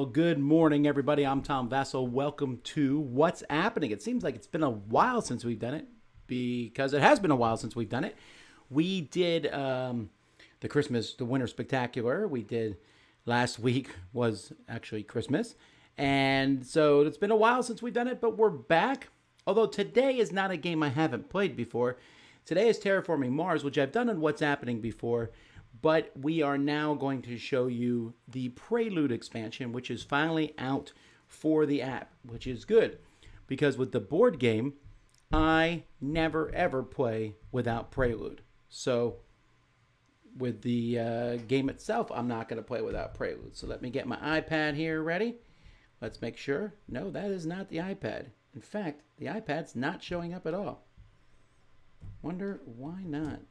Well, good morning, everybody. I'm Tom Vasel. Welcome to What's APPening. It seems like it's been a while since we've done it, because it has been a while since we've done it. We did the Winter Spectacular. We did last week was actually Christmas. And so it's been a while since we've done it, but we're back. Although today is not a game I haven't played before. Today is Terraforming Mars, which I've done on What's APPening before. But we are now going to show you the Prelude Expansion, which is finally out for the app, which is good. Because with the board game, I never ever play without Prelude. So with the game itself, I'm not going to play without Prelude. So let me get my iPad here ready. Let's make sure. No, that is not the iPad. In fact, the iPad's not showing up at all. Wonder why not?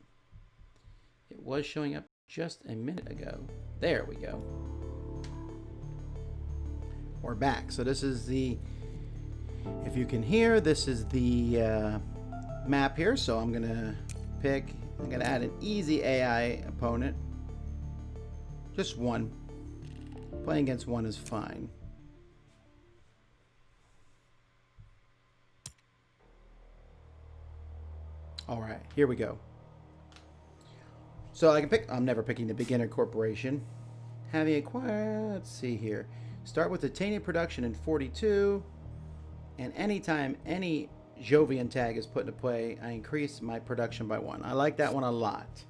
It was showing up just a minute ago. There we go. We're back. So this is the, if you can hear, this is the map here. So I'm going to add an easy AI opponent. Just one. Playing against one is fine. All right, here we go. So I can pick, I'm never picking the beginner corporation. Having acquired, let's see here. Start with titanium production in 42. And anytime any Jovian tag is put into play, I increase my production by 1. I like that one a lot.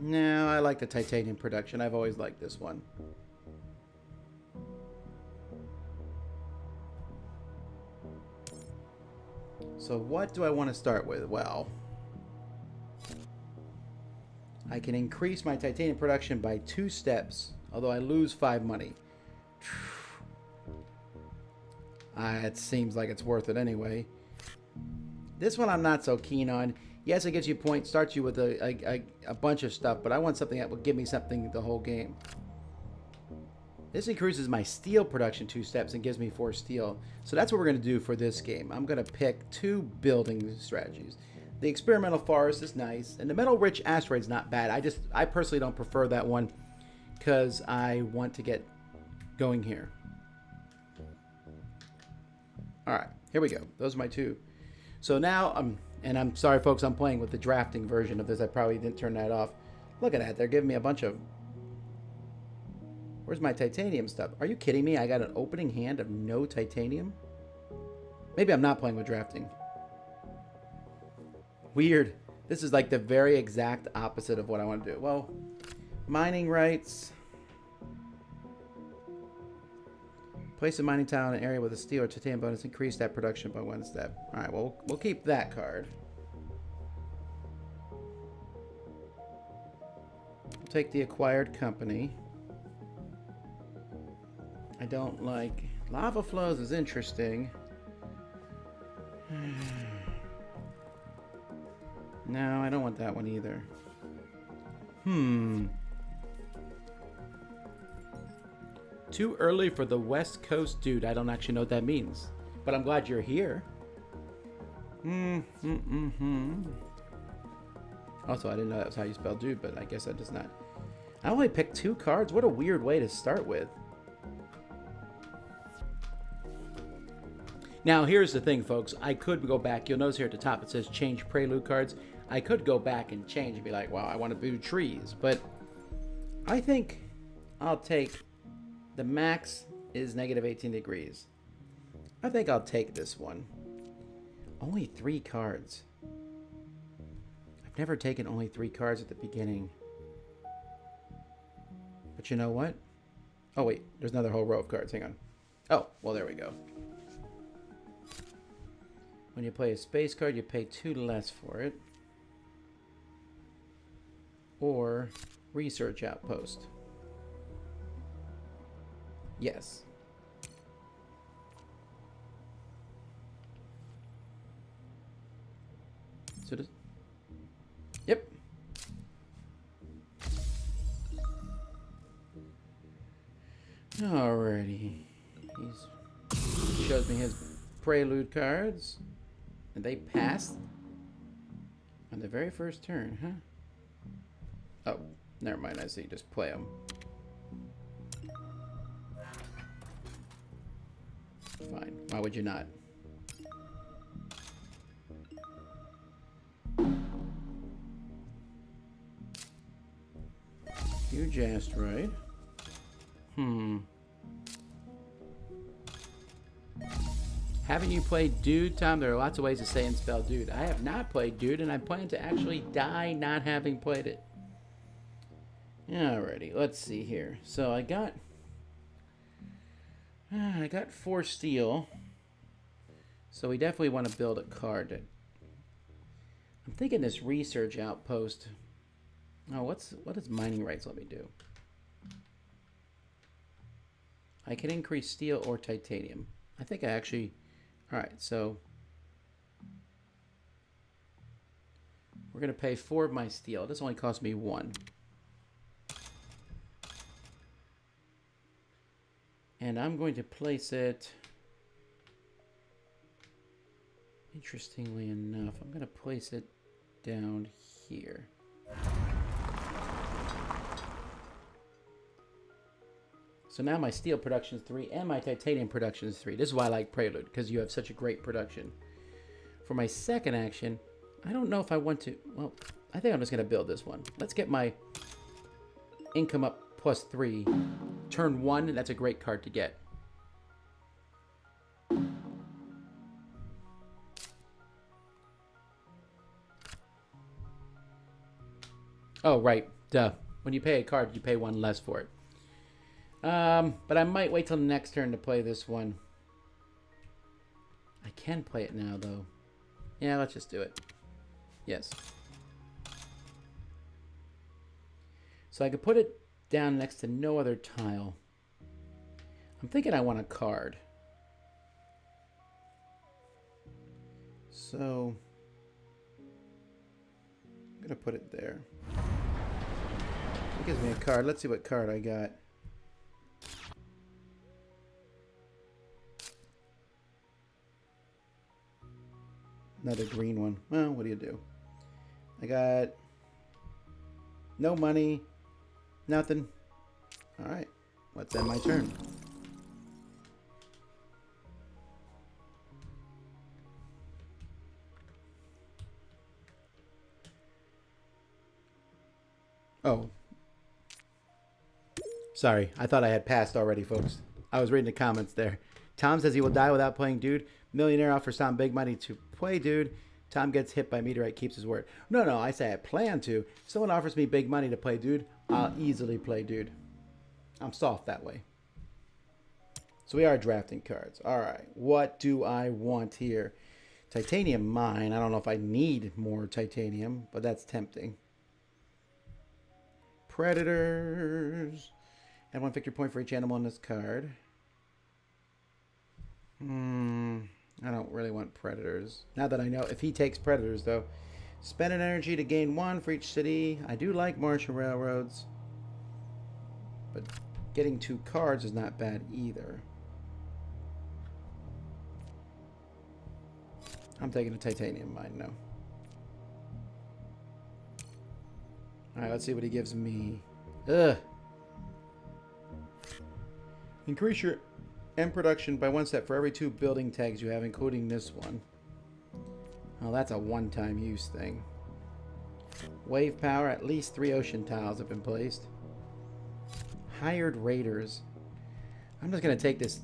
No, I like the titanium production. I've always liked this one. So what do I want to start with? Well, I can increase my titanium production by 2 steps, although I lose 5 money. It seems like it's worth it anyway. This one I'm not so keen on. Yes, it gives you points, starts you with a bunch of stuff, but I want something that will give me something the whole game. This increases my steel production 2 steps and gives me 4 steel. So that's what we're going to do for this game. I'm going to pick 2 building strategies. The experimental forest is nice, and the metal-rich asteroid is not bad. I personally don't prefer that one because I want to get going here. All right, here we go. Those are my 2. So now, and I'm sorry, folks, I'm playing with the drafting version of this. I probably didn't turn that off. Look at that. They're giving me a bunch of... Where's my titanium stuff? Are you kidding me? I got an opening hand of no titanium? Maybe I'm not playing with drafting. Weird. This is like the very exact opposite of what I want to do. Well, mining rights. Place a mining tile in an area with a steel or titanium bonus. Increase that production by 1 step. All right, well, we'll keep that card. We'll take the acquired company. I don't like... Lava flows is interesting. No, I don't want that one either. Too early for the West Coast dude. I don't actually know what that means. But I'm glad you're here. Also, I didn't know that was how you spell dude, but I guess that does not. I only picked 2 cards. What a weird way to start with. Now, here's the thing, folks. I could go back. You'll notice here at the top it says change Prelude cards. I could go back and change and be like, wow, I want to do trees. But I think I'll take... The max is negative 18 degrees. I think I'll take this one. Only 3 cards. I've never taken only 3 cards at the beginning. But you know what? Oh, wait. There's another whole row of cards. Hang on. Oh, well, there we go. When you play a space card, you pay 2 less for it. Or research outpost. Yes. So does... Yep. Alrighty. He shows me his Prelude cards. And they passed on the very first turn, huh? Oh, never mind. I see. Just play them. Fine. Why would you not? Huge asteroid. Haven't you played Dude, Tom? There are lots of ways to say and spell Dude. I have not played Dude, and I plan to actually die not having played it. Alrighty, let's see here. So I got 4 steel. So we definitely want to build a card. I'm thinking this research outpost. Oh, what does mining rights let me do? I can increase steel or titanium. I think I actually... Alright, so... We're going to pay 4 of my steel. This only cost me 1. And I'm going to place it... Interestingly enough, I'm going to place it down here. So now my steel production is 3 and my titanium production is 3. This is why I like Prelude, because you have such a great production. For my second action, I don't know if I want to... Well, I think I'm just going to build this one. Let's get my income up +3. Turn 1, that's a great card to get. Oh, right. Duh. When you pay a card, you pay 1 less for it. But I might wait till the next turn to play this one. I can play it now, though. Yeah, let's just do it. Yes. So I could put it down next to no other tile. I'm thinking I want a card. So I'm going to put it there. It gives me a card. Let's see what card I got. Another green one. Well, what do you do? I got no money, nothing. All right, let's end my turn. Oh. Sorry, I thought I had passed already, folks. I was reading the comments there. Tom says he will die without playing Dude. Millionaire offers Tom big money to play Dude. Tom gets hit by meteorite, keeps his word. No, I say I plan to. If someone offers me big money to play Dude, I'll easily play Dude. I'm soft that way. So we are drafting cards. All right, what do I want here? Titanium mine. I don't know if I need more titanium, but that's tempting. Predators. Add 1 victory point for each animal on this card. I don't really want predators. Now that I know, if he takes predators, though. Spend an energy to gain 1 for each city. I do like Martian railroads. But getting 2 cards is not bad either. I'm taking a titanium mine now. Alright, let's see what he gives me. Ugh. Increase your end production by 1 step for every 2 building tags you have, including this one. Oh, that's a one-time use thing. Wave power, at least 3 ocean tiles have been placed. Hired raiders. I'm just going to take this.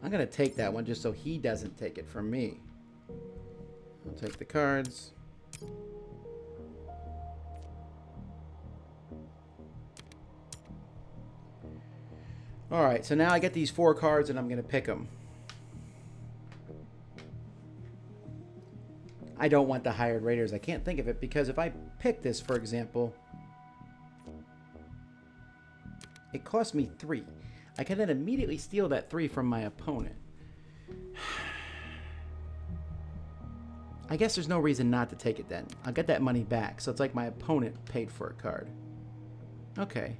I'm going to take that one just so he doesn't take it from me. I'll take the cards. Alright, so now I get these 4 cards and I'm going to pick them. I don't want the hired raiders. I can't think of it because if I pick this, for example, it costs me 3. I can then immediately steal that 3 from my opponent. I guess there's no reason not to take it then. I'll get that money back. So it's like my opponent paid for a card. Okay.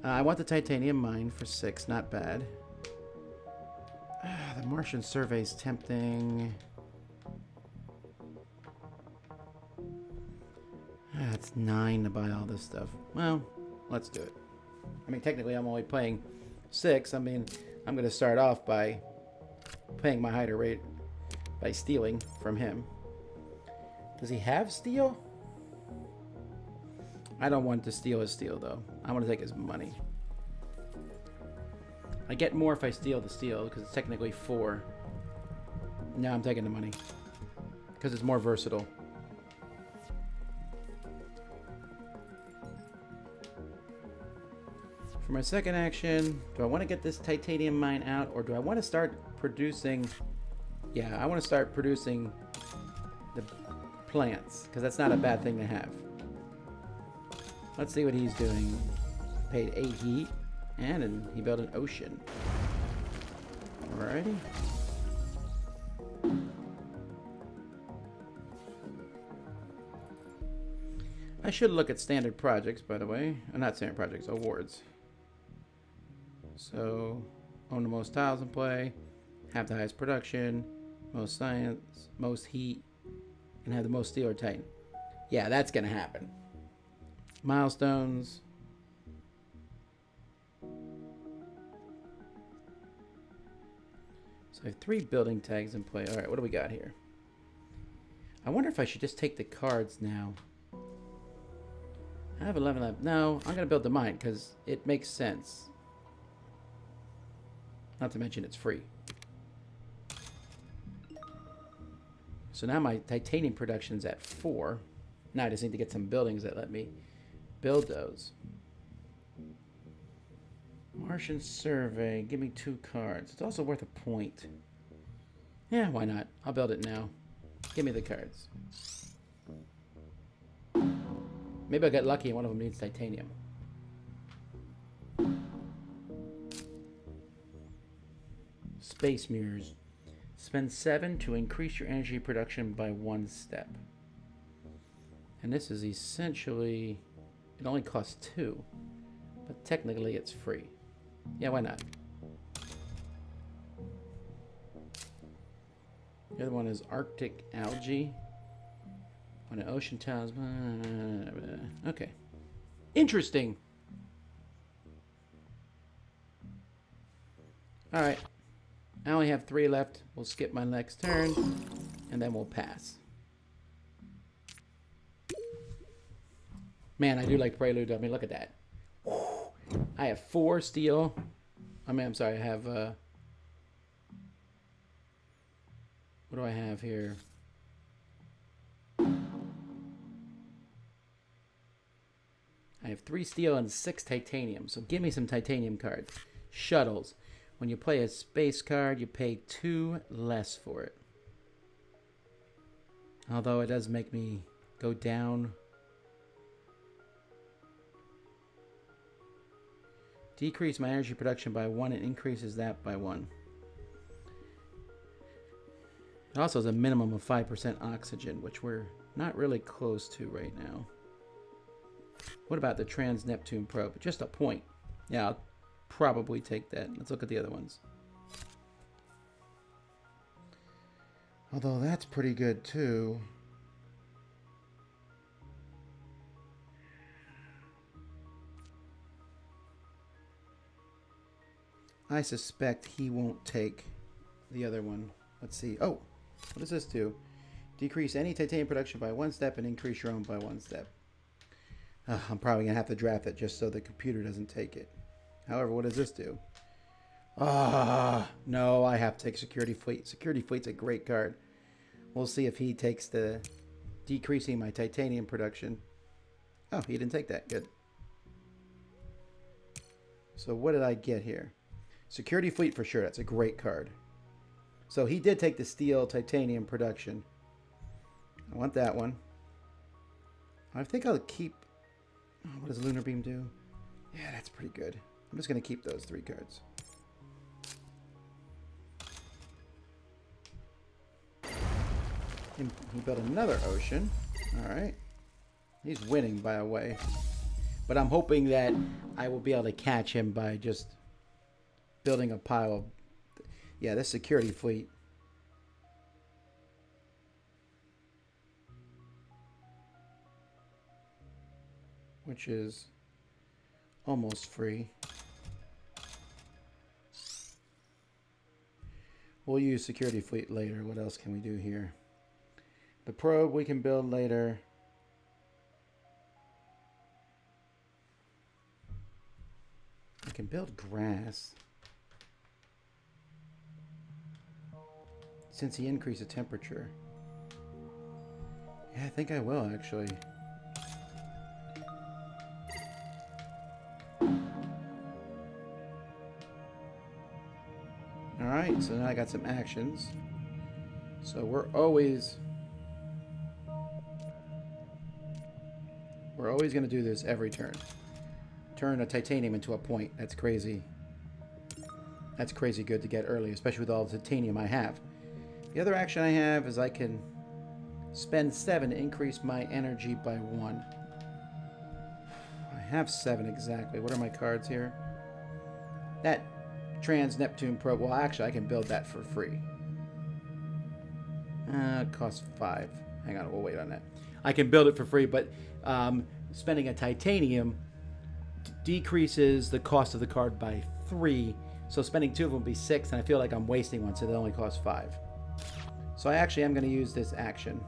I want the titanium mine for 6. Not bad. The Martian survey's tempting. It's 9 to buy all this stuff. Well, let's do it. I mean, technically, I'm only paying 6. I mean, I'm going to start off by paying my higher rate by stealing from him. Does he have steel? I don't want to steal his steel, though. I want to take his money. I get more if I steal the steel, because it's technically 4. Now I'm taking the money. Because it's more versatile. For my second action, do I want to get this titanium mine out, or do I want to start producing... Yeah, I want to start producing the plants, because that's not a bad thing to have. Let's see what he's doing. Paid 8 heat, and he built an ocean. Alrighty. I should look at standard projects, by the way. Not standard projects, awards. So, own the most tiles in play, have the highest production, most science, most heat, and have the most steel or titan. Yeah, that's gonna happen. Milestones. So I have 3 building tags in play. Alright, what do we got here? I wonder if I should just take the cards now. I have 11 left. No, I'm gonna build the mine because it makes sense. Not to mention it's free. So now my titanium production's at 4. Now I just need to get some buildings that let me build those. Martian survey. Give me 2 cards. It's also worth a point. Yeah, why not? I'll build it now. Give me the cards. Maybe I'll get lucky and one of them needs titanium. Space mirrors. Spend 7 to increase your energy production by 1 step. And this is essentially... It only costs 2. But technically it's free. Yeah, why not? The other one is Arctic algae. On an ocean tiles. Okay. Interesting. Alright. I only have 3 left. We'll skip my next turn. And then we'll pass. Man, I do like Prelude. I mean, look at that. I have 4 steel. I mean, I'm sorry. I have... what do I have here? I have 3 steel and 6 titanium. So give me some titanium cards. Shuttles. When you play a space card, you pay 2 less for it. Although it does make me go down. Decrease my energy production by 1 and increases that by 1. It also has a minimum of 5% oxygen, which we're not really close to right now. What about the Trans-Neptune probe? Just a point. Yeah, I'll probably take that. Let's look at the other ones. Although that's pretty good too. I suspect he won't take the other one. Let's see. Oh, what does this do? Decrease any titanium production by 1 step and increase your own by 1 step. I'm probably going to have to draft it just so the computer doesn't take it. However, what does this do? No, I have to take Security Fleet. Security Fleet's a great card. We'll see if he takes the decreasing my titanium production. Oh, he didn't take that. Good. So what did I get here? Security Fleet for sure. That's a great card. So he did take the steel titanium production. I want that one. I think I'll keep... Oh, what does Lunar Beam do? Yeah, that's pretty good. I'm just going to keep those 3 cards. He built another ocean. Alright. He's winning by a way. But I'm hoping that I will be able to catch him by just building a pile of... Yeah, this security fleet. Which is almost free. We'll use security fleet later. What else can we do here? The probe we can build later. I can build grass. Since he increased the temperature. Yeah, I think I will actually. Alright, so now I got some actions. So we're always going to do this every turn. Turn a titanium into a point. That's crazy. That's crazy good to get early, especially with all the titanium I have. The other action I have is I can spend 7 to increase my energy by 1. I have 7 exactly. What are my cards here? That Trans-Neptune probe. Well, actually, I can build that for free. It costs 5. Hang on, we'll wait on that. I can build it for free, but spending a titanium decreases the cost of the card by 3. So spending 2 of them would be 6, and I feel like I'm wasting one, so they only cost 5. So I actually am going to use this action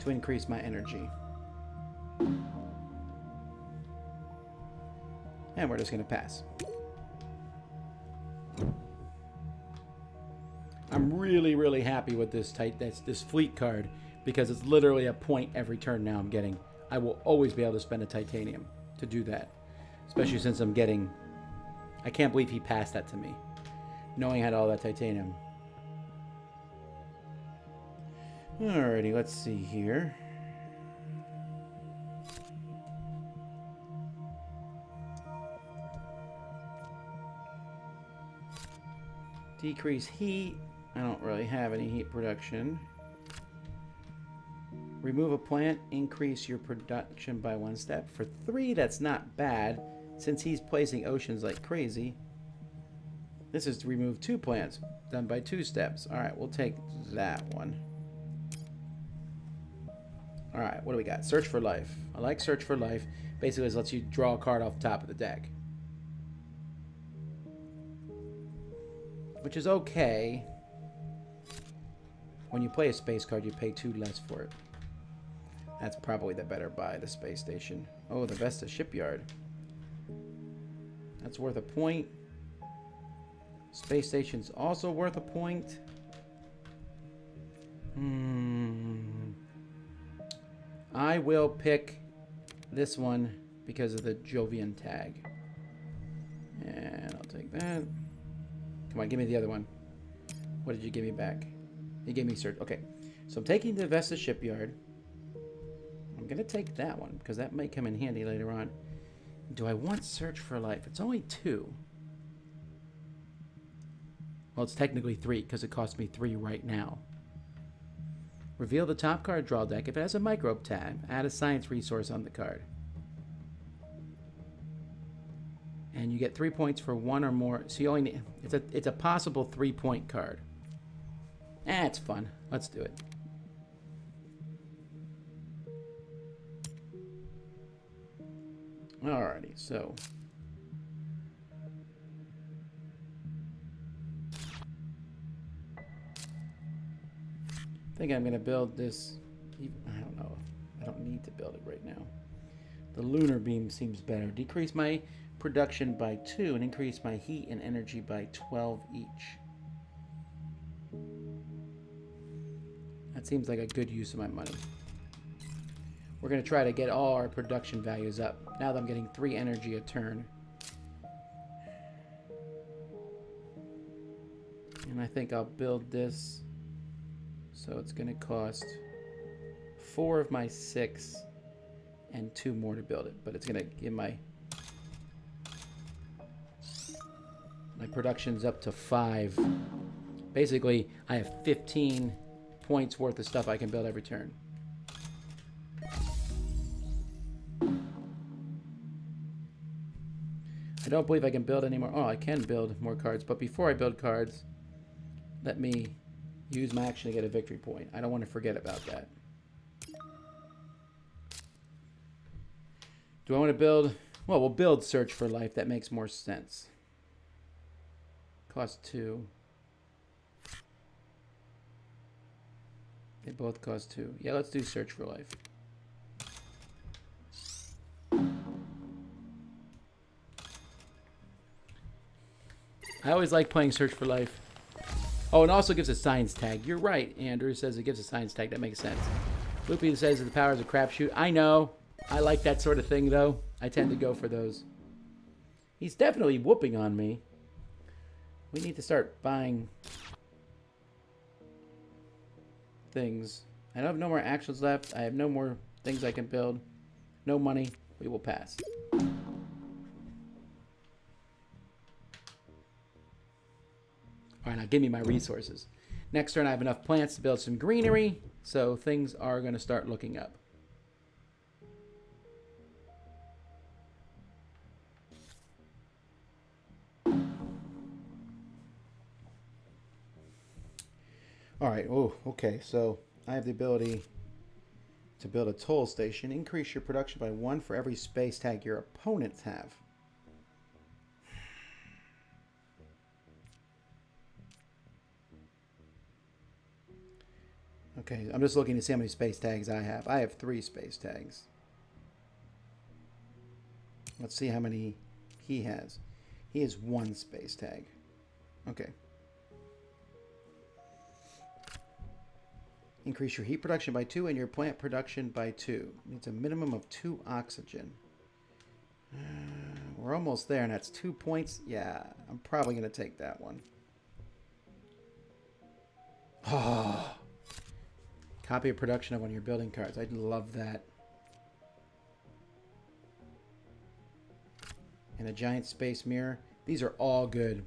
to increase my energy. And we're just going to pass. I'm really, really happy with this this fleet card because it's literally a point every turn now I'm getting. I will always be able to spend a titanium to do that, especially since I'm getting... I can't believe he passed that to me, knowing I had all that titanium. Alrighty, let's see here. Decrease heat. I don't really have any heat production. Remove a plant, increase your production by 1 step. For 3, that's not bad, since he's placing oceans like crazy. This is to remove 2 plants, done by 2 steps. Alright, we'll take that one. Alright, what do we got? Search for life. I like Search for life. Basically, it lets you draw a card off the top of the deck. Which is okay. When you play a space card, you pay 2 less for it. That's probably the better buy, the space station. Oh, the Vesta shipyard. That's worth a point. Space station's also worth a point. I will pick this one because of the Jovian tag. And I'll take that. Come on, give me the other one. What did you give me back? You gave me search. Okay. So I'm taking the Vesta shipyard. I'm going to take that one because that might come in handy later on. Do I want search for life? It's only 2. Well, it's technically 3 because it costs me 3 right now. Reveal the top card draw deck. If it has a microbe tab, add a science resource on the card. And you get 3 points for 1 or more. So you only need, it's a possible 3-point card. It's fun. Let's do it. Alrighty, so I think I'm gonna build this. I don't know. I don't need to build it right now. The lunar beam seems better. Decrease my production by 2 and increase my heat and energy by 12 each. That seems like a good use of my money. We're going to try to get all our production values up. Now that I'm getting 3 energy a turn. And I think I'll build this. So it's going to cost 4 of my 6 and 2 more to build it. But it's going to give my production's up to 5. Basically, I have 15 points worth of stuff I can build every turn. I don't believe I can build anymore. Oh, I can build more cards. But before I build cards, let me use my action to get a victory point. I don't want to forget about that. Do I want to build? Well, we'll build Search for Life. That makes more sense. Cost 2. They both cost 2. Yeah, let's do Search for Life. I always like playing Search for Life. Oh, it also gives a science tag. You're right, Andrew says it gives a science tag. That makes sense. Loopy says that the power is a crapshoot. I know. I like that sort of thing, though. I tend to go for those. He's definitely whooping on me. We need to start buying things. I don't have no more actions left. I have no more things I can build. No money. We will pass. All right, now give me my resources. Next turn, I have enough plants to build some greenery, so things are going to start looking up. All right, oh, okay, so I have the ability to build a toll station. Increase your production by 1 for every space tag your opponents have. Okay, I'm just looking to see how many space tags I have. I have 3 space tags. Let's see how many he has. He has 1 space tag. Okay. Increase your heat production by 2 and your plant production by 2. Needs a minimum of 2 oxygen. We're almost there, and that's 2 points. Yeah, I'm probably going to take that one. Oh. Copy of production of one of your building cards. I'd love that. And a giant space mirror. These are all good.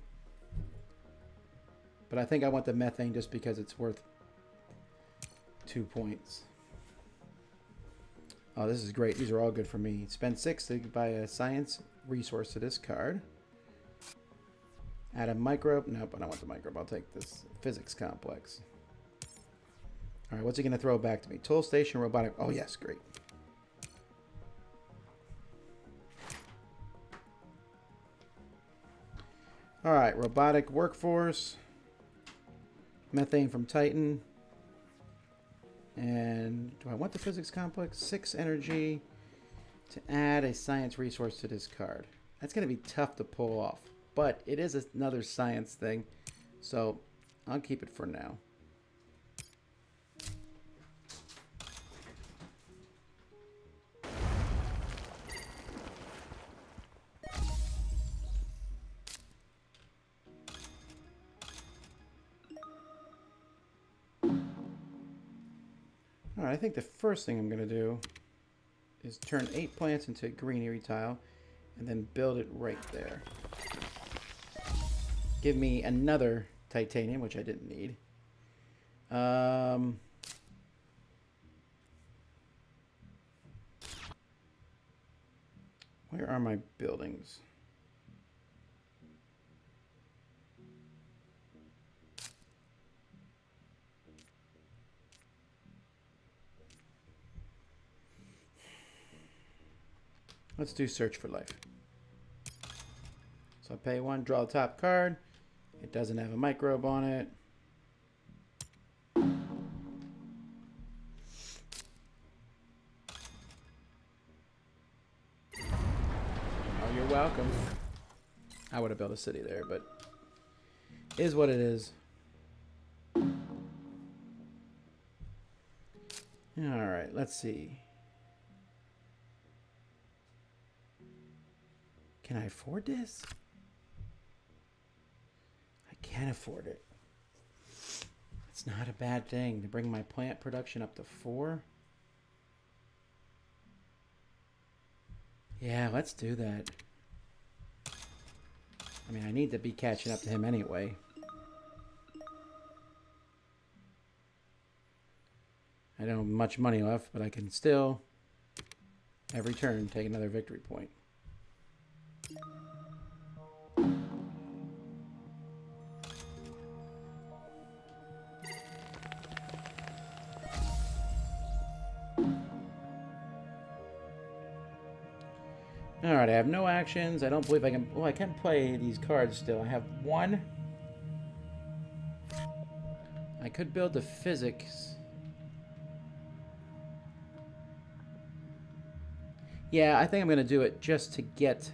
But I think I want the methane just because it's worth 2 points. Oh, this is great. These are all good for me. Spend 6 to buy a science resource to this card. Add a microbe. Nope, I don't want the microbe. I'll take this physics complex. All right, what's he going to throw back to me? Toll station, robotic. Oh, yes, great. All right, robotic workforce. Methane from Titan. And do I want the physics complex? 6 energy to add a science resource to this card. That's going to be tough to pull off, but it is another science thing, so I'll keep it for now. Alright, I think the first thing I'm going to do is turn 8 plants into a greenery tile and then build it right there. Give me another titanium, which I didn't need. Where are my buildings? Let's do Search for Life. So I pay 1, draw the top card. It doesn't have a microbe on it. Oh, you're welcome. I would have built a city there, but it is what it is. All right, let's see. Can I afford this? I can afford it. It's not a bad thing to bring my plant production up to 4. Yeah, let's do that. I mean, I need to be catching up to him anyway. I don't have much money left, but I can still, every turn, take another victory point. Alright, I have no actions. I don't believe I can... Oh, I can play these cards still. I have one. I could build the physics. Yeah, I think I'm going to do it just to get...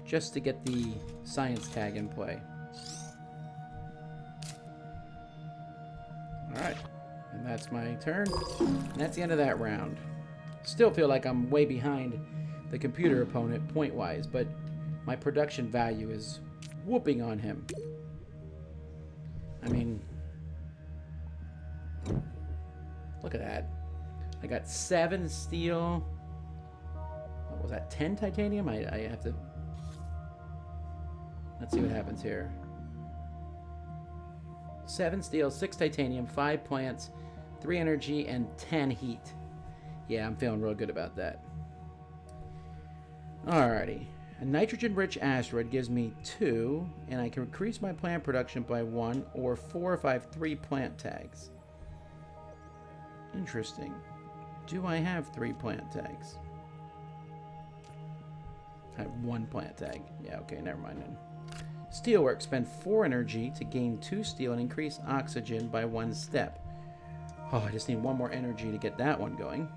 Just to get the science tag in play. Alright. And that's my turn. And that's the end of that round. Still feel like I'm way behind the computer opponent point-wise, but my production value is whooping on him. I mean, look at that. I got 7 steel. What was that? 10 titanium? I have to... Let's see what happens here. 7 steel, 6 titanium, 5 plants, 3 energy, and 10 heat. Yeah, I'm feeling real good about that. Alrighty. A nitrogen-rich asteroid gives me 2, and I can increase my plant production by 1, or 4 if I have 3 plant tags. Interesting. Do I have 3 plant tags? I have 1 plant tag. Yeah, okay, never mind then. Steelwork. Spend 4 energy to gain 2 steel and increase oxygen by 1 step. Oh, I just need 1 more energy to get that one going.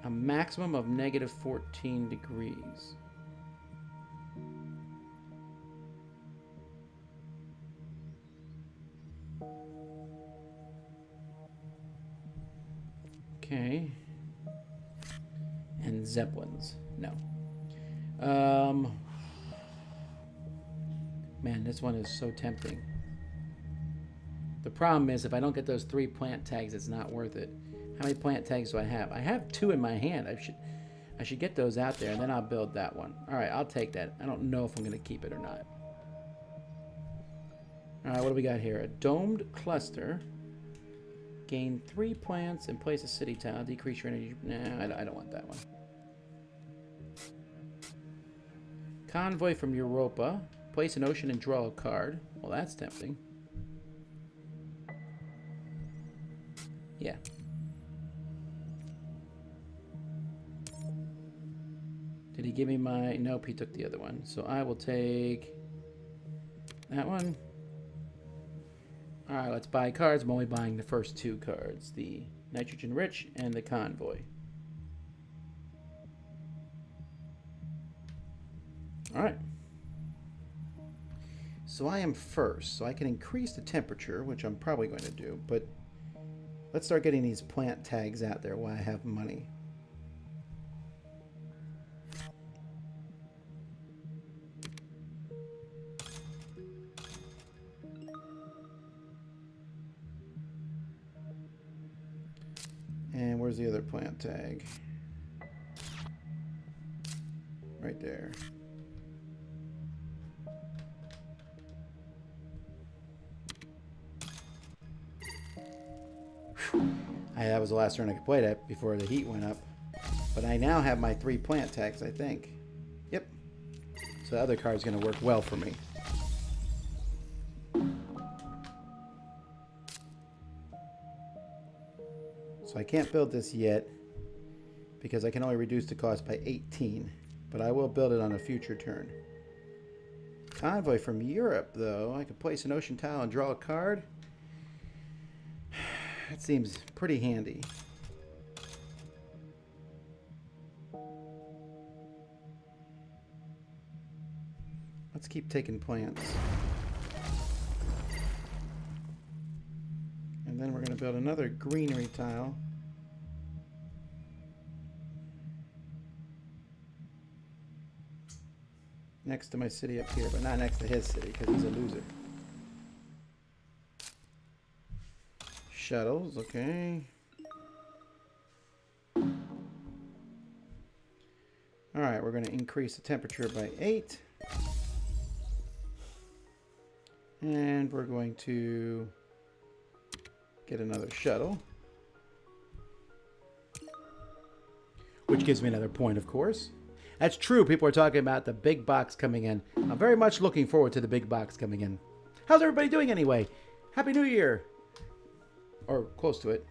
A maximum of negative 14 degrees. Okay. And Zeppelins. No. Man, this one is so tempting. The problem is if I don't get those 3 plant tags, it's not worth it. How many plant tags do I have? I have 2 in my hand. I should get those out there, and then I'll build that one. All right, I'll take that. I don't know if I'm going to keep it or not. All right, what do we got here? A domed cluster. Gain 3 plants and place a city tile. Decrease your energy. Nah, I don't want that one. Convoy from Europa. Place an ocean and draw a card. Well, that's tempting. Yeah. Did he give me my... Nope, he took the other one. So I will take that one. Alright, let's buy cards. I'm only buying the first 2 cards. The Nitrogen Rich and the Convoy. Alright. So I am first. So I can increase the temperature, which I'm probably going to do. But let's start getting these plant tags out there while I have money. And where's the other plant tag? Right there. That was the last turn I could play that before the heat went up. But I now have my 3 plant tags, I think. Yep. So the other card's going to work well for me. So I can't build this yet because I can only reduce the cost by 18. But I will build it on a future turn. Convoy from Europe, though. I could place an ocean tile and draw a card. That seems pretty handy. Let's keep taking plants. And then we're going to build another greenery tile. Next to my city up here, but not next to his city because he's a loser. Shuttles, okay. Alright, we're going to increase the temperature by 8. And we're going to get another shuttle. Which gives me another point, of course. That's true. People are talking about the big box coming in. I'm very much looking forward to the big box coming in. How's everybody doing anyway? Happy New Year! Or close to it.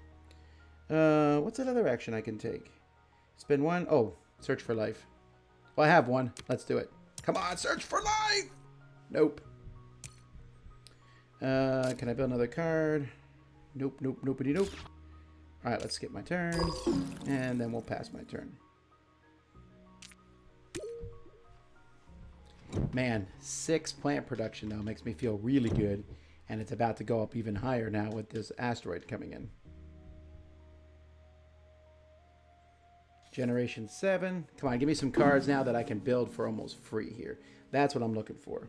What's that other action I can take? Spin one. Oh, search for life. Well, I have one. Let's do it. Come on, search for life! Nope. Can I build another card? Nope, nope, nopey, nope. Alright, let's skip my turn. And then we'll pass my turn. Man, 6 plant production now makes me feel really good. And it's about to go up even higher now with this asteroid coming in. Generation 7. Come on, give me some cards now that I can build for almost free here. That's what I'm looking for.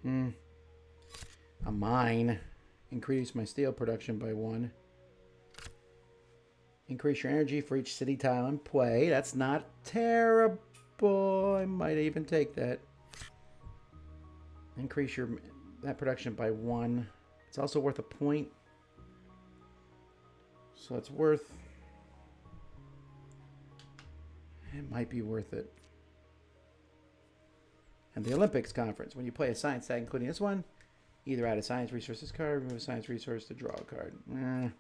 A mine. Increase my steel production by 1. Increase your energy for each city tile in play. That's not terrible. I might even take that. Increase that production by 1. It's also worth a point. So it's worth... It might be worth it. And the Olympics conference. When you play a science tag, including this one, either add a science resources card, remove a science resource to draw a card. I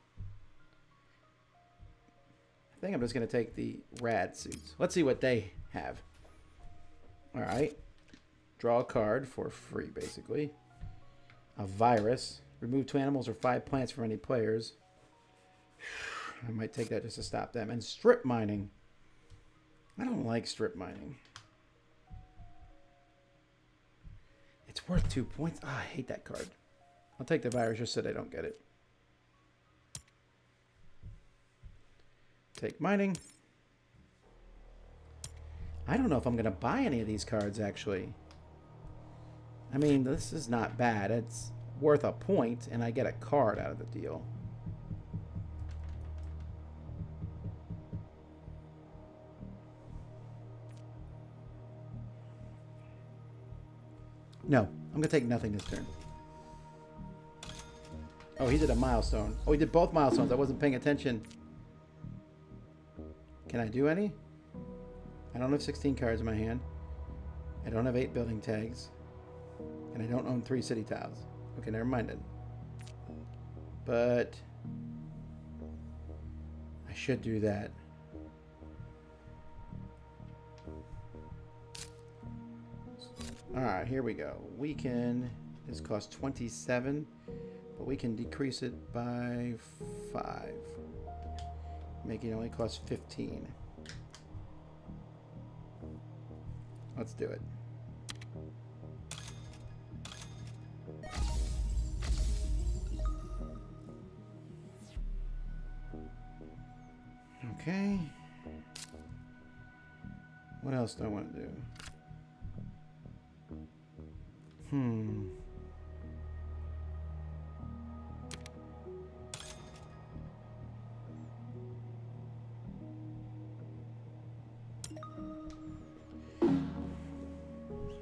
think I'm just going to take the rad suits. Let's see what they have. Alright. Draw a card for free, basically. A virus. Remove 2 animals or 5 plants from any players. I might take that just to stop them. And strip mining. I don't like strip mining. It's worth 2 points. I hate that card. I'll take the virus just so they don't get it. Take mining. I don't know if I'm going to buy any of these cards, actually. I mean, this is not bad. It's worth a point, and I get a card out of the deal. No, I'm going to take nothing this turn. Oh, he did a milestone. Oh, he did both milestones. I wasn't paying attention. Can I do any? I don't have 16 cards in my hand. I don't have 8 building tags. And I don't own 3 city tiles. Okay, never mind it. But I should do that. Alright, here we go. We can... This costs 27, but we can decrease it by 5. Making it only cost 15. Let's do it. Okay. What else do I want to do?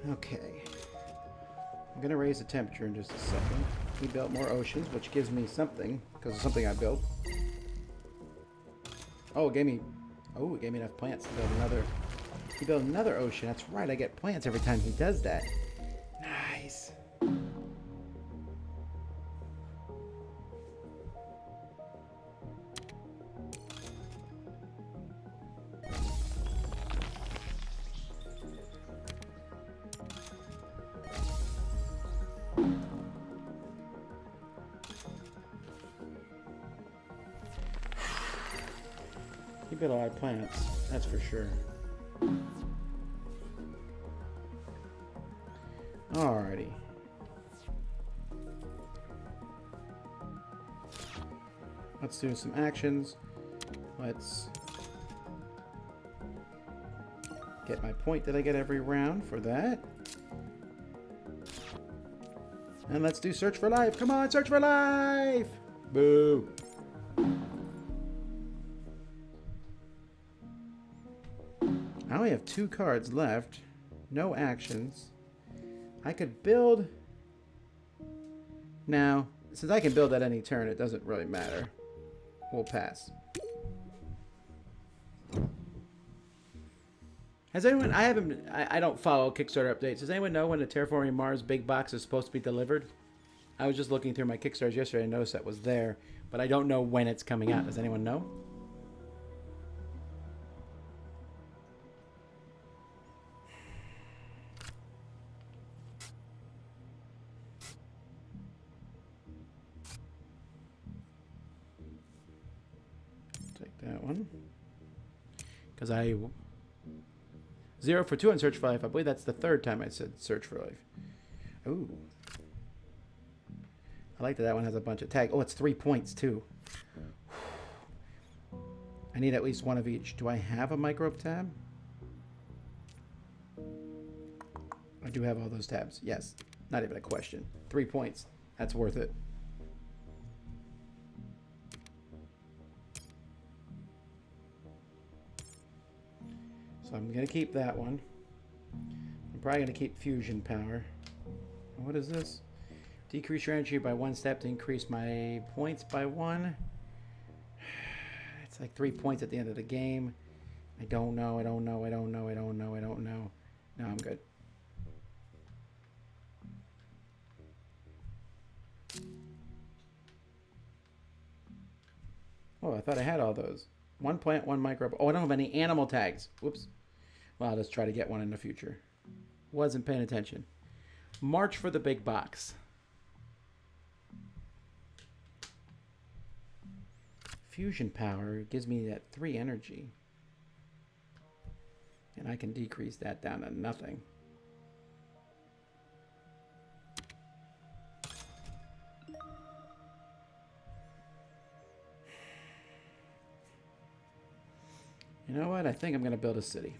Okay. I'm going to raise the temperature in just a second. He built more oceans, which gives me something, because of something I built. Oh, it gave me enough plants to build another. He built another ocean. That's right, I get plants every time he does that. Nice. He built a lot of plants, that's for sure. Alrighty. Let's do some actions. Let's get my point that I get every round for that. And let's do search for life. Come on, search for life! Boo! I only have 2 cards left. No actions. I could build... Now, since I can build at any turn, it doesn't really matter. We'll pass. Has anyone... I don't follow Kickstarter updates. Does anyone know when the Terraforming Mars big box is supposed to be delivered? I was just looking through my Kickstarters yesterday and noticed that was there. but I don't know when it's coming out. Does anyone know? Take that one. Because I 0 for 2 on Search for Life. I believe that's the third time I said Search for Life. Ooh. I like that that one has a bunch of tags. Oh, it's 3 points too. I need at least one of each. Do I have a microbe tab? I do have all those tabs. Yes. Not even a question. 3 points. That's worth it. So I'm going to keep that one. I'm probably going to keep fusion power. What is this? Decrease your energy by 1 step to increase my points by 1. It's like 3 points at the end of the game. I don't know. No, I'm good. Oh, I thought I had all those. 1 plant, 1 microbe. Oh, I don't have any animal tags. Whoops. Well, I'll just try to get one in the future. Wasn't paying attention. March for the big box. Fusion power gives me that 3 energy. And I can decrease that down to nothing. You know what? I think I'm going to build a city.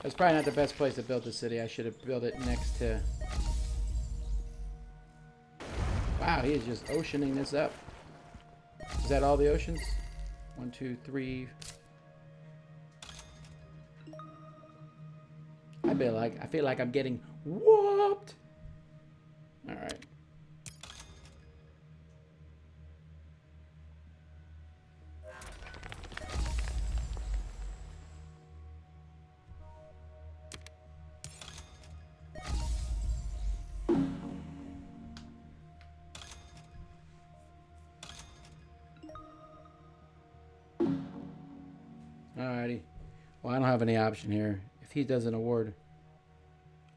That's probably not the best place to build the city. I should have built it next to... Wow, he is just oceaning this up. Is that all the oceans? 1, 2, 3... I feel like I'm getting whooped. All right. Alrighty. Well, I don't have any option here. If he does an award...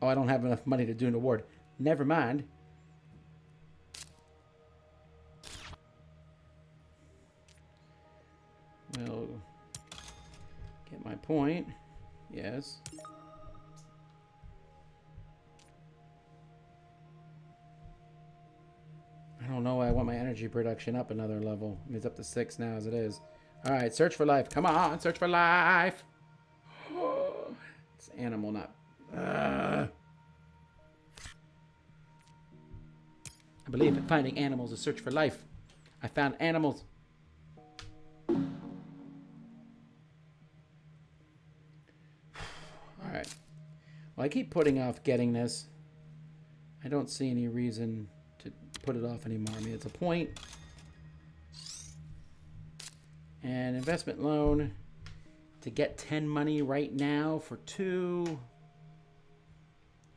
Oh, I don't have enough money to do an award. Never mind. We'll get my point. Yes. I don't know why I want my energy production up another level. I mean, it's up to 6 now as it is. All right, search for life. Come on, search for life. It's animal, not... I believe in finding animals is search for life. I found animals. Alright. Well, I keep putting off getting this. I don't see any reason to put it off anymore. I mean, it's a point. And investment loan to get 10 money right now for 2.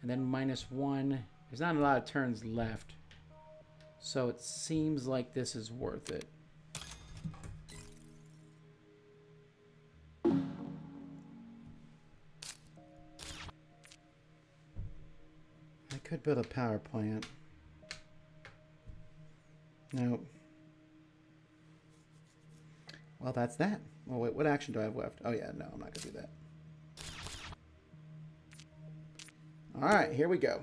And then -1. There's not a lot of turns left. So it seems like this is worth it. I could build a power plant. Nope. Well, that's that. Well, wait, what action do I have left? Oh, yeah, no, I'm not going to do that. All right, here we go.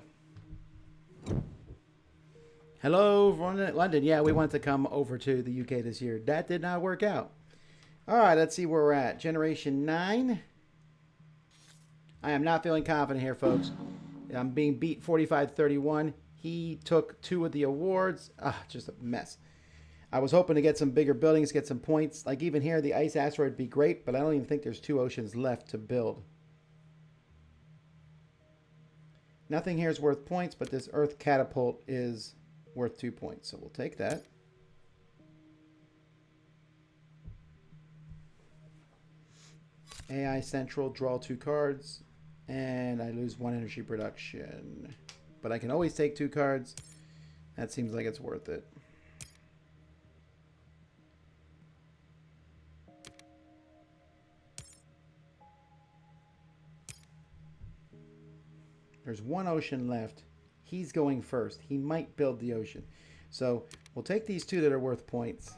Hello, London. Yeah, we wanted to come over to the UK this year. That did not work out. All right, let's see where we're at. Generation 9. I am not feeling confident here, folks. I'm being beat 45-31. He took 2 of the awards. Just a mess. I was hoping to get some bigger buildings, get some points. Like even here, the ice asteroid would be great, but I don't even think there's 2 oceans left to build. Nothing here is worth points, but this Earth catapult is worth 2 points. So we'll take that. AI Central, draw 2 cards, and I lose 1 energy production. But I can always take 2 cards. That seems like it's worth it. There's 1 ocean left. He's going first. He might build the ocean. So we'll take these 2 that are worth points.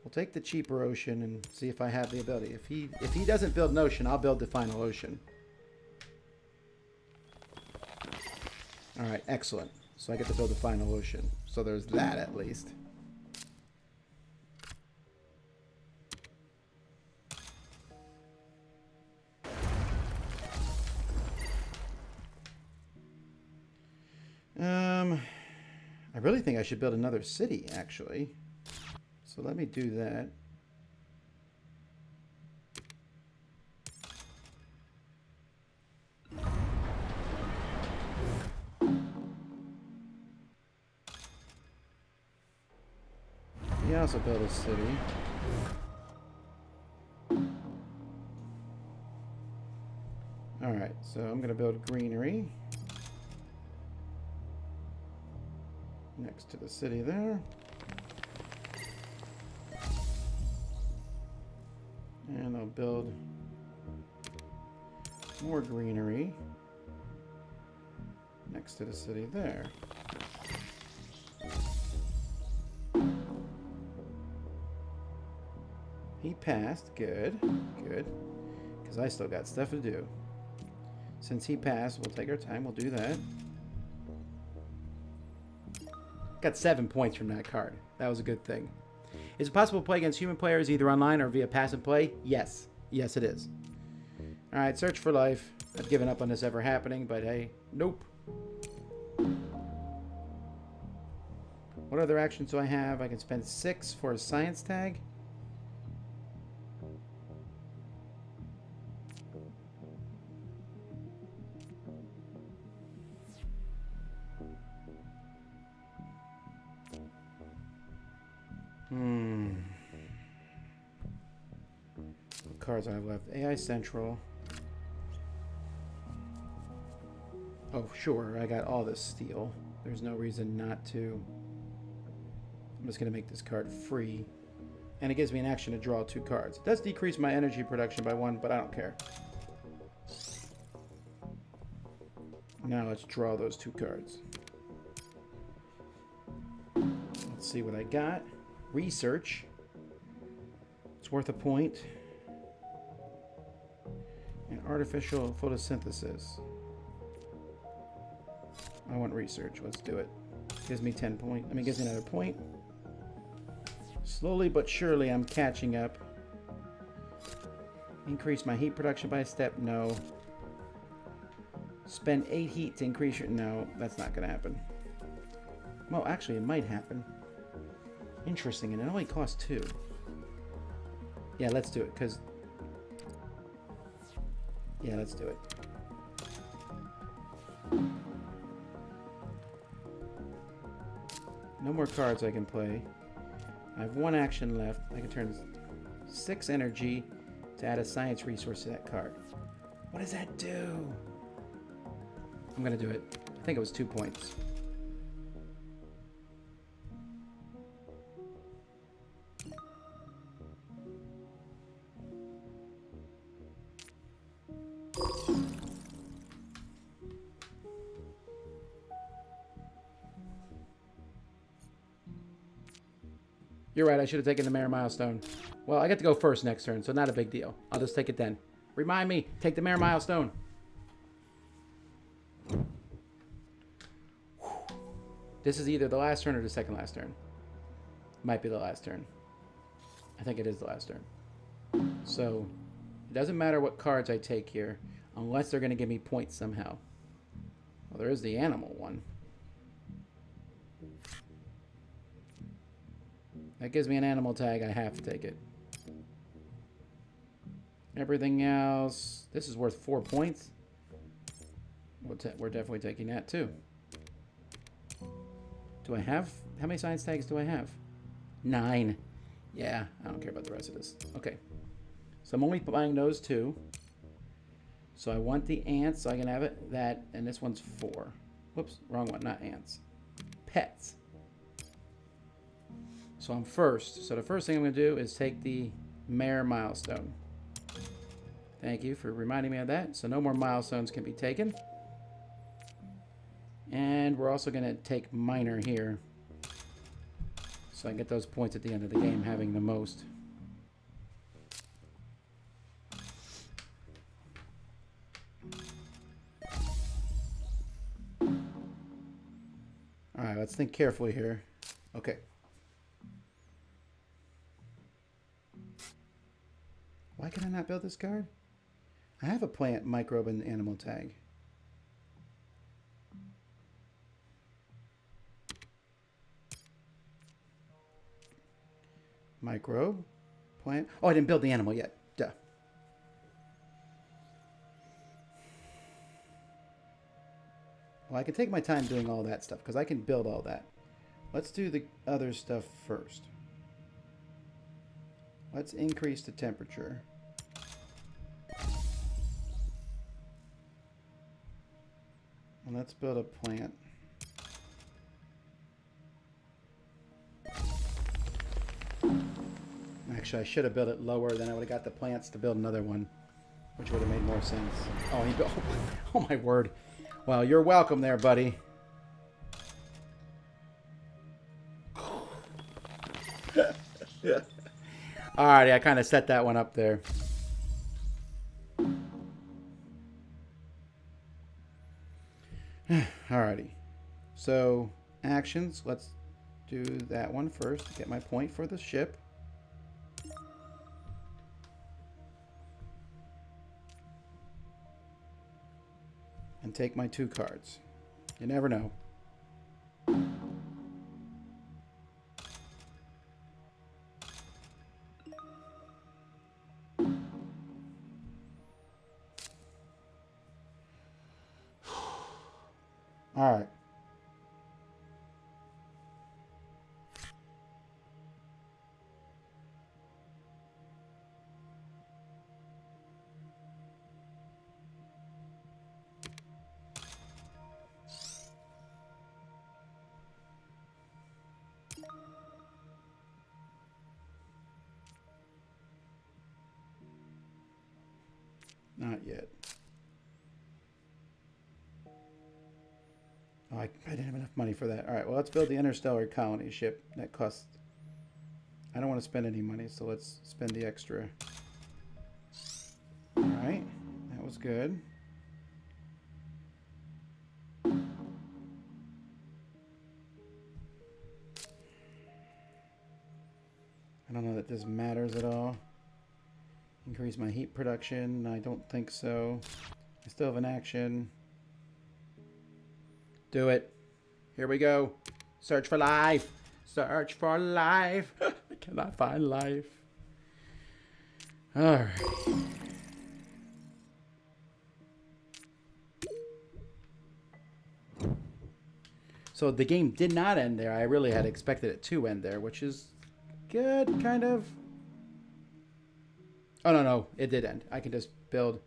We'll take the cheaper ocean and see if I have the ability. If he doesn't build an ocean, I'll build the final ocean. Alright, excellent. So I get to build the final ocean. So there's that at least. I really think I should build another city, actually. So let me do that. We also build a city. Alright, so I'm going to build greenery next to the city there. And I'll build more greenery next to the city there. He passed. Good. Good. Because I still got stuff to do. Since he passed, we'll take our time. We'll do that. Got 7 points from that card. That was a good thing. Is it possible to play against human players either online or via passive play? Yes. Yes, it is. Alright, search for life. I've given up on this ever happening, but hey, nope. What other actions do I have? I can spend 6 for a science tag. What cards I have left? AI Central. Oh, sure. I got all this steel. There's no reason not to. I'm just going to make this card free. And it gives me an action to draw 2 cards. It does decrease my energy production by 1, but I don't care. Now let's draw those 2 cards. Let's see what I got. Research. It's worth a point. And artificial photosynthesis. I want research. Let's do it. Gives me 10 points. I mean, gives me another point. Slowly but surely, I'm catching up. Increase my heat production by a step. No. Spend 8 heat to increase your... No, that's not going to happen. Well, actually, it might happen. Interesting, and it only costs 2. Yeah, let's do it, because... Yeah, let's do it. No more cards I can play. I have 1 action left. I can turn 6 energy to add a science resource to that card. What does that do? I'm going to do it. I think it was 2 points. You're right, I should have taken the Mayor Milestone. Well, I get to go first next turn, so not a big deal. I'll just take it then. Remind me, take the Mayor Milestone. This is either the last turn or the second last turn. Might be the last turn. I think it is the last turn. So, it doesn't matter what cards I take here, unless they're going to give me points somehow. Well, there is the animal one. That gives me an animal tag. I have to take it. Everything else... This is worth 4 points. We're definitely taking that, too. Do I have... How many science tags do I have? 9. Yeah, I don't care about the rest of this. Okay. So I'm only buying those 2. So I want the ants, so I can have it, that, and this one's 4. Whoops, wrong one, not ants. Pets. So I'm first. So the first thing I'm going to do is take the Mare milestone. Thank you for reminding me of that. So no more milestones can be taken. And we're also going to take Miner here. So I get those points at the end of the game, having the most. Alright, let's think carefully here. Okay. Why can I not build this card? I have a plant, microbe, and animal tag. Microbe, plant. Oh, I didn't build the animal yet. Duh. Well, I can take my time doing all that stuff because I can build all that. Let's do the other stuff first. Let's increase the temperature. And let's build a plant. Actually, I should have built it lower, then I would have got the plants to build another one, which would have made more sense. Oh, he built. Oh my word. Well, you're welcome there, buddy. Alrighty, I kind of set that one up there. Alrighty. So, actions. Let's do that one first to get my point for the ship. And take my 2 cards. You never know. All right. Not yet. Oh, I didn't have enough money for that. All right, well, let's build the Interstellar colony ship. That costs... I don't want to spend any money, so let's spend the extra. All right, that was good. I don't know that this matters at all. Increase my heat production. I don't think so. I still have an action. Do it. Here we go. Search for life. Search for life. I cannot find life. All right. So the game did not end there. I really had expected it to end there, which is good, kind of. Oh, no, no. It did end. I can just build...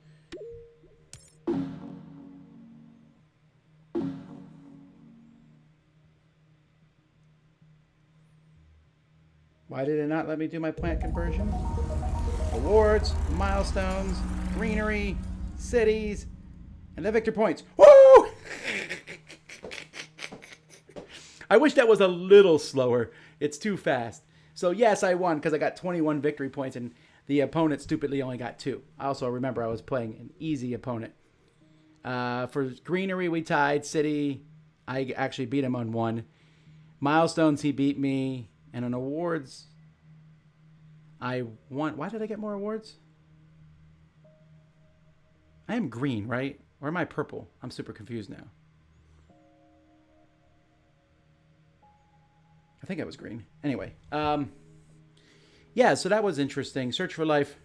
Why did it not let me do my plant conversion? Awards, milestones, greenery, cities, and the victor points. Woo! I wish that was a little slower. It's too fast. So yes, I won because I got 21 victory points and the opponent stupidly only got 2. I also remember I was playing an easy opponent. For greenery, we tied. City, I actually beat him on 1. Milestones, he beat me. And on awards, I won. Why did I get more awards? I am green, right? Or am I purple? I'm super confused now. I think I was green. Anyway, yeah, so that was interesting. Search for Life.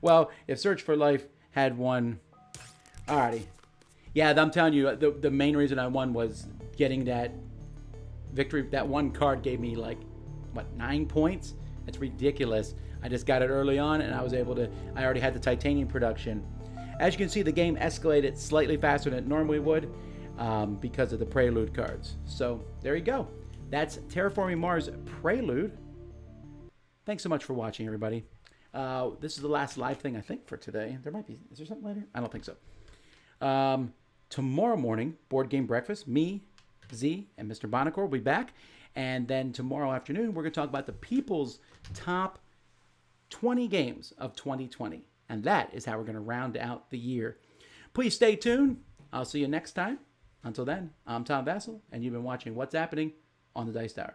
Well, if Search for Life had won... Alrighty. Yeah, I'm telling you, the main reason I won was getting that... victory. That one card gave me like 9 points. It's ridiculous. I just got it early on, and I already had the titanium production. As you can see, the game escalated slightly faster than it normally would because of the Prelude cards. So there you go. That's Terraforming Mars Prelude. Thanks so much for watching, everybody. This is the last live thing, I think, for today. Is there something later? I don't think so. Tomorrow morning, Board Game Breakfast, me, Z, and Mr. Bonacore will be back. And then tomorrow afternoon, we're going to talk about the people's top 20 games of 2020. And that is how we're going to round out the year. Please stay tuned. I'll see you next time. Until then, I'm Tom Vasel, and you've been watching What's Happening on the Dice Tower.